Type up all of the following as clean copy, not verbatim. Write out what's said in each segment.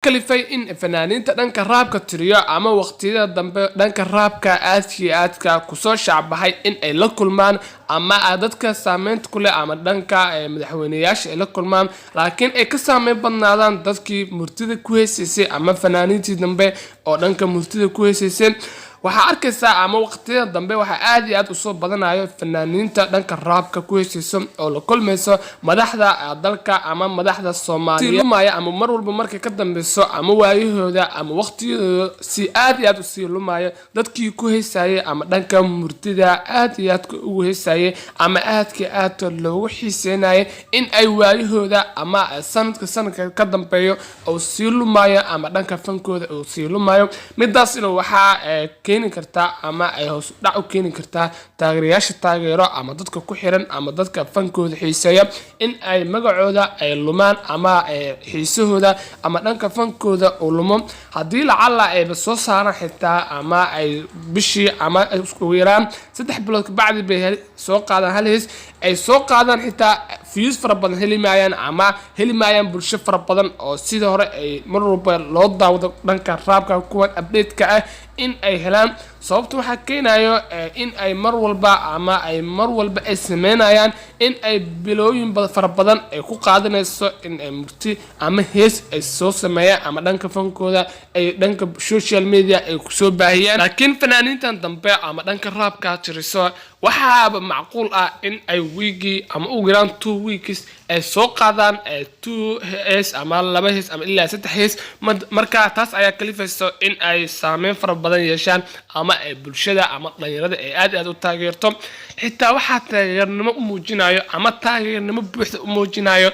kalifay in fanaaniinta dhanka raabka tiriyo ama waqtiyada dambe dhanka raabka aadka ku soo shacbahay in ay la kulmaan ama dadka saameynta ku leh ama dhanka madaxweynayaasha ay la kulmaan laakiin ay ka saameyn badnaadaan dadkii murtida ku heesaysay ama fanaaniintii dambe oo dhanka murtida ku heesaysay waxa arkaysaa ama waqtiyada dambe waxa aad u soo badanayo fanaaniinta dhanka raabka ku heesayso oo la kulmayso madaxda dalka ama madaxda Soomaaliya ama mar walba markay ka dambayso ama waayahooda ama waqtiyadooda si aad u sii lumaya dadkii ku heesayay ama dhanka murtida aad ugu heesayay ama aad loogu xiiseynayay in ay waayahooda ama sanadka ka dambeeyo oo sii lumaya ama dhanka fankooda oo sii lumayo midaasina waxa keeni kartaa ama ay hoos dhac u keeni kartaa taageerayaasha taageero ama dadka ku xiran ama dadka fankooda xiiseeya in ay magacooda ay lumaan ama xiisahooda ama dhanka fankooda oo lumo hadii lacala ay soo saaran xitaa ama ay bishii ama isku yaraan 3 bilood ka bacdi bay soo qaadaan hal hees ay soo qaadaan xitaa views fara badan heli maayaan bulsho fara badan oo sidii hore ay mar walba loo daawado dhanka raabka kuwan update-ka ah in ay helaan sababtu waxa keenayo in ay mar walba ay sameynayaan in ay bilooyin fara badan ay ku qaadanayso in ay murti ama hees ay soo sameeyaan ama dhanka fankooda ay dhanka social media ay ku soo baahiyaan laakiin fanaaniintan dambe ama dhanka raabka tiriso waxa macquul ah in ay weekii ama ugu yaraan 2 weeks ay soo qaadaan 2 hees ama 2 hees ama ilaa 3 hees marka taas ayaa kalifayso in ay saameyn fara badan yeeshaan ama ay bulshada ama dhalinyarada ay aad u taageerto xitaa waxa taageernimo u muujinayo ama taageernimo buuxda u muujinayo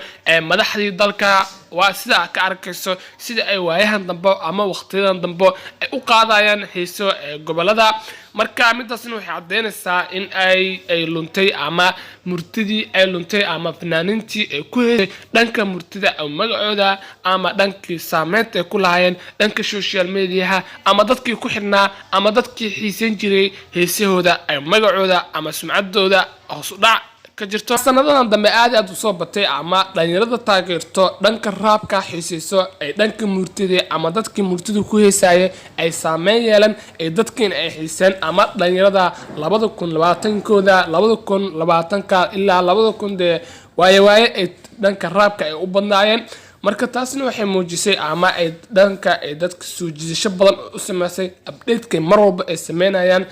madaxdii dalka waa sida ka arkayso sida ay waayahan dambe ama waqtiyadan dambe ay u qaadayaan heeso gobolada marka midaasna waxay cadeynaysaa in ay luntay ama murtidii ay luntay ama fanaaniintii ay ku heesay dhanka murtida ama magacooda ama dhankii saameynta ay ku lahaayeen dhanka social media ama dadkii ku xirnaa ama dadkii xiisan jiray heesahooda ay magacooda ama sumcadooda hoos u dhac ka jirto sanadadan dambe aad u soo batay ama dhalinyarada taageerto dhanka raabka xiisayso ay dhanka murtida ama dadkii murtida ku heesayay ay saameyn yeelan ay dadkeen ay xiiseen ama dhalinyarada 2020kooda 2020ka ilaa 2000 waaye ay dhanka raabka ay u badnaayeen marka taasna waxay muujisay ama ay dhanka ay dadka soo jiidasho badan u sameysay update-ka mar walba ay sameynayaan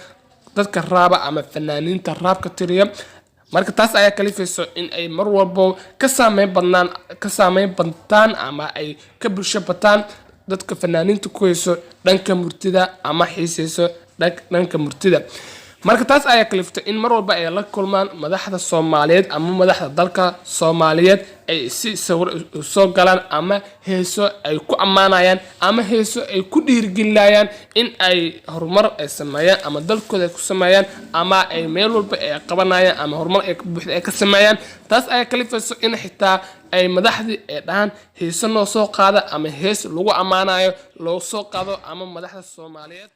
dadka raaba ama fanaaniinta raabka tiriya marka taas ayaa kalifayso in ay mar walba ka saameyn badtaan ama ay ka bulsho bataan dadka fanaaniinta ku heeso dhanka murtida ama xiisayso dhanka murtida marka taas ayaa kaliftay in mar walba ay la kulmaan madaxda Soomaaliyeed ama madaxda dalka Soomaaliyeed ay si sawir soo galaan ama heeso ay ku amaanayaan ama heeso ay ku dhiirgelinayaan in ay horumar ay sameeyaan ama dalkooda ku sameeyaan ama ay meel walba ay qabanayaan ama horumar ay buuxda ay ka sameeyaan taas ayaa kalifayso in xitaa ay madaxdii ay dhahan heeso noo soo qaada ama hees lagu amaanayo loo soo qaado ama madaxda Soomaaliyeed